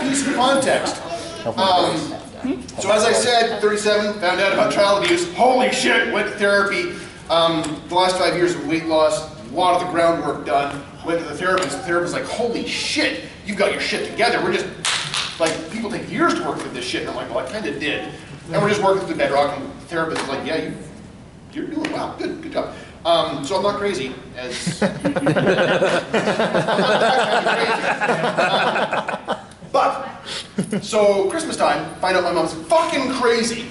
piece of context. So as I said, 37, found out about child abuse. Holy shit, went to therapy. The last 5 years of weight loss, a lot of the groundwork done. Went to the therapist. The therapist was like, holy shit, you've got your shit together. We're just, like, people take years to work through this shit. And I'm like, well, I kind of did. And we're just working through bedrock. And the therapist is like, yeah, you're doing well. Good job. So I'm not crazy, as... I'm not crazy. But, so Christmas time, find out my mom's fucking crazy.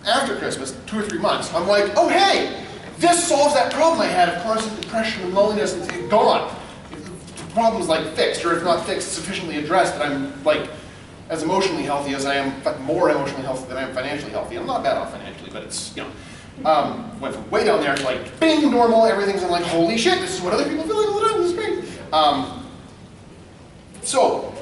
After Christmas, 2 or 3 months, I'm like, oh hey, this solves that problem I had of constant depression and loneliness, and it's gone. The problem's like fixed, or if not fixed, sufficiently addressed that I'm like as emotionally healthy as I am, but more emotionally healthy than I am financially healthy. I'm not bad off financially, but it's, you know, went from way down there to like, bing, normal, everything's, I'm like, holy shit, this is what other people feel like all the time, this is great. So,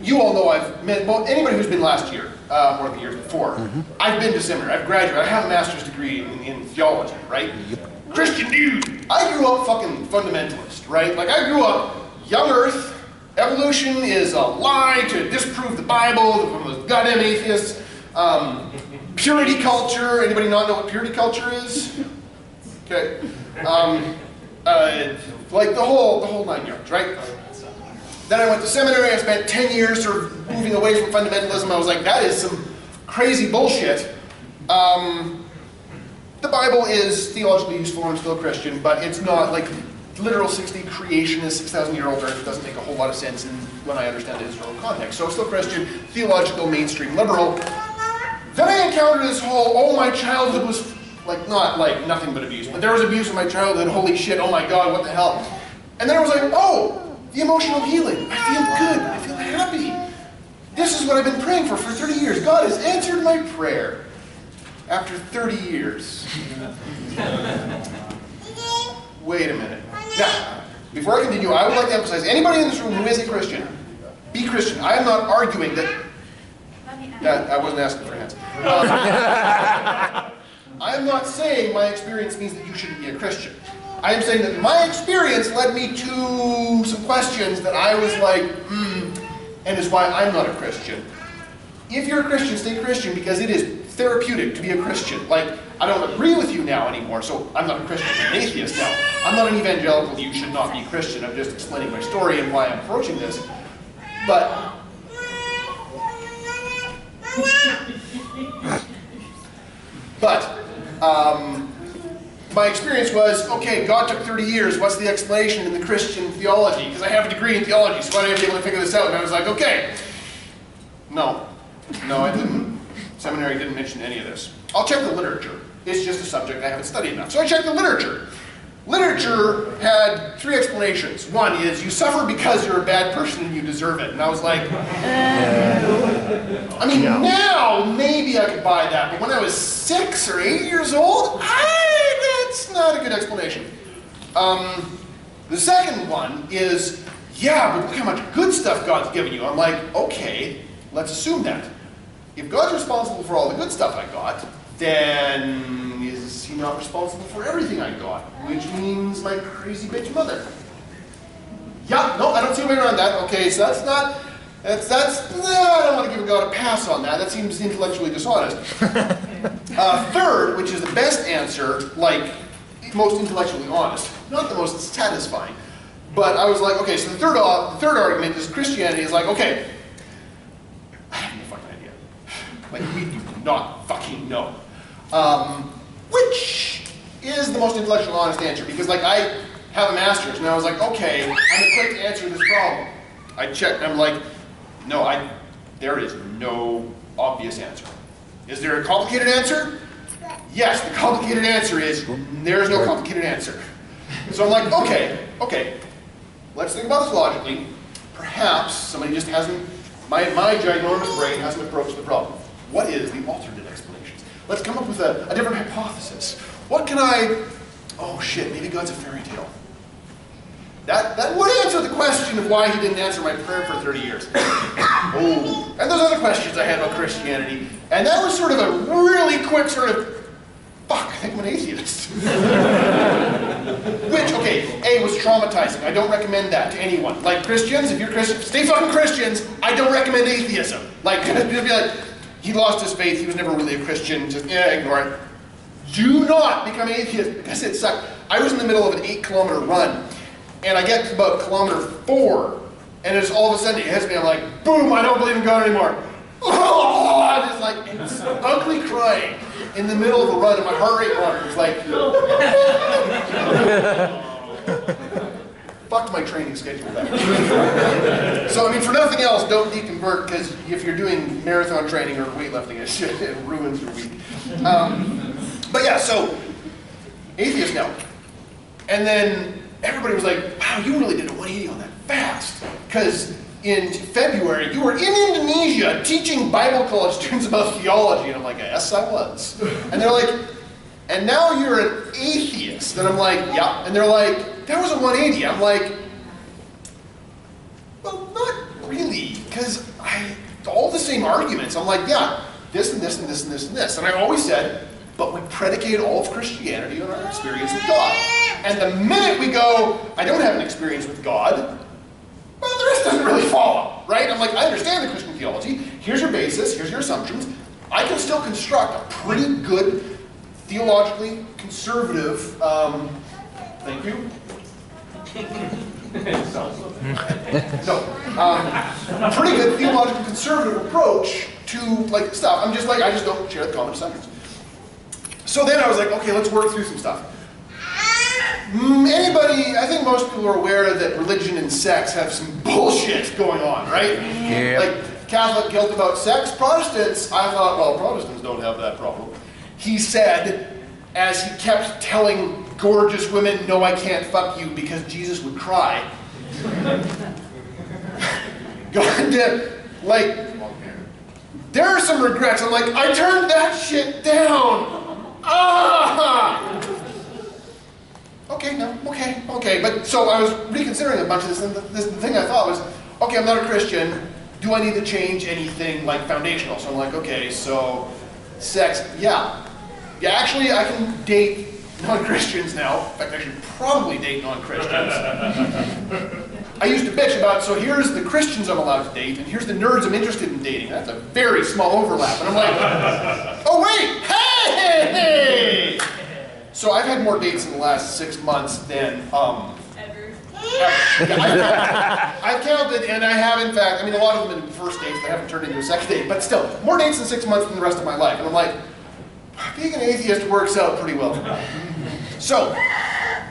you all know I've met, well, anybody who's been last year, or the year before, I've been to seminary, I've graduated, I have a master's degree in theology, right? Yep. Christian dude. I grew up fucking fundamentalist, right? Like I grew up, young earth, evolution is a lie to disprove the Bible, one of those goddamn atheists. Purity culture, anybody not know what purity culture is? Okay. Like the whole 9 yards, right? Then I went to seminary, I spent 10 years sort of moving away from fundamentalism. I was like, that is some crazy bullshit. The Bible is theologically useful, I'm still a Christian, but it's not like literal 60 creationist, 6,000-year-old earth. It doesn't make a whole lot of sense when I understand the historical context. So I'm still Christian, theological, mainstream, liberal. Then I encountered this whole, oh, my childhood was like, not like nothing but abuse, but there was abuse in my childhood, holy shit, oh my God, what the hell? And then I was like, oh, the emotional healing. I feel good. I feel happy. This is what I've been praying for 30 years. God has answered my prayer after 30 years. Wait a minute. Now, before I continue, I would like to emphasize, anybody in this room who is a Christian, be Christian. I am not arguing that... I wasn't asking for hands. I am not saying my experience means that you shouldn't be a Christian. I am saying that my experience led me to some questions that I was like, and is why I'm not a Christian. If you're a Christian, stay Christian, because it is therapeutic to be a Christian. Like, I don't agree with you now anymore, so I'm not a Christian, I'm an atheist now. I'm not an evangelical, you should not be Christian. I'm just explaining my story and why I'm approaching this. But, my experience was, okay, God took 30 years, what's the explanation in the Christian theology? Because I have a degree in theology, so why did I be able to figure this out? And I was like, okay, no, I didn't. Seminary didn't mention any of this. I'll check the literature. It's just a subject I haven't studied enough. So I checked the literature. Literature had 3 explanations. One is, you suffer because you're a bad person and you deserve it. And I was like, I mean, now maybe I could buy that, but when I was 6 or 8 years old, that's not a good explanation. The second one is, yeah, but look how much good stuff God's given you. I'm like, okay, let's assume that. If God's responsible for all the good stuff I got, then is he not responsible for everything I got? Which means my crazy bitch mother. Yeah, no, I don't see a way around that. Okay, so that's not, no, I don't want to give God a pass on that. That seems intellectually dishonest. Third, which is the best answer, like, most intellectually honest, not the most satisfying. But I was like, okay, so the third argument is Christianity is like, okay, I have no fucking idea. Like, we do not fucking know. Which is the most intellectually honest answer, because like I have a master's, and I was like, okay, I'm equipped to answer this problem. I checked, and I'm like, no, there is no obvious answer. Is there a complicated answer? Yes, the complicated answer is, there's no complicated answer. So I'm like, okay, let's think about this logically. Perhaps somebody just hasn't, my ginormous brain hasn't approached the problem. What is the alternate explanations? Let's come up with a different hypothesis. What can oh shit, maybe God's a fairy tale. That would answer the question of why he didn't answer my prayer for 30 years. Oh, and those other questions I had about Christianity. And that was sort of a really quick sort of, fuck, I think I'm an atheist. Which, okay, A, was traumatizing. I don't recommend that to anyone. Like Christians, if you're Christian, stay fucking Christians. I don't recommend atheism. Like, just be like, he lost his faith, he was never really a Christian, just, ignore it. Do not become atheist, because it sucked. I was in the middle of an 8-kilometer run, and I get to about kilometer 4, and it's all of a sudden it hits me, I'm like, boom, I don't believe in God anymore. Oh, I'm just like, it's ugly crying in the middle of a run, and my heart rate was like, fucked my training schedule back. So, I mean, for nothing else, don't deconvert, because if you're doing marathon training or weightlifting, it ruins your week. But yeah, so, atheist now. And then everybody was like, wow, you really did a 180 on that fast. Because in February, you were in Indonesia teaching Bible college students about theology. And I'm like, yes, I was. And they're like, and now you're an atheist. And I'm like, yeah. And they're like, that was a 180. I'm like, well, not really. Because all the same arguments. I'm like, yeah, this and this and this and this and this. And I always said, but we predicate all of Christianity on our experience with God. And the minute we go, I don't have an experience with God, well, the rest doesn't really follow, right? I'm like, I understand the Christian theology. Here's your basis. Here's your assumptions. I can still construct a pretty good, theologically conservative, thank you. Pretty good theologically conservative approach to like stuff. I'm just like, I just don't share the common assumptions. So then I was like, okay, let's work through some stuff. Anybody, I think most people are aware that religion and sex have some bullshit going on, right? Yeah. Like Catholic guilt about sex. Protestants, I thought, well, Protestants don't have that problem. He said, as he kept telling gorgeous women, no, I can't fuck you, because Jesus would cry. God did, like, there are some regrets. I'm like, I turned that shit down. Ah! Okay, no, okay. But so I was reconsidering a bunch of this, and the thing I thought was, okay, I'm not a Christian. Do I need to change anything like foundational? So I'm like, okay, so sex, yeah. Yeah, actually, I can date non-Christians now. In fact, I should probably date non-Christians. I used to bitch about, so here's the Christians I'm allowed to date, and here's the nerds I'm interested in dating. That's a very small overlap. And I'm like, oh wait, hey! So I've had more dates in the last 6 months than, Ever. Yeah, I've counted, and I have, in fact, I mean, a lot of them have been first dates that haven't turned into a second date, but still, more dates in 6 months than the rest of my life. And I'm like, being an atheist works out pretty well. So,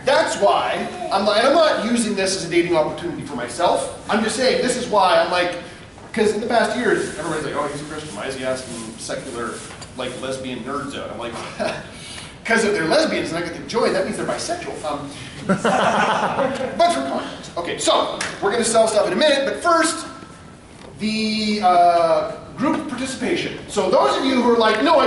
that's why, I'm not using this as a dating opportunity for myself. I'm just saying, this is why I'm like, because in the past years, everybody's like, oh, he's a Christian, why is he asking secular, like, lesbian nerds out? I'm like, because if they're lesbians and I get to join, that means they're bisexual. But for context. Okay, so, we're going to sell stuff in a minute, but first, the group participation. So those of you who are like, no,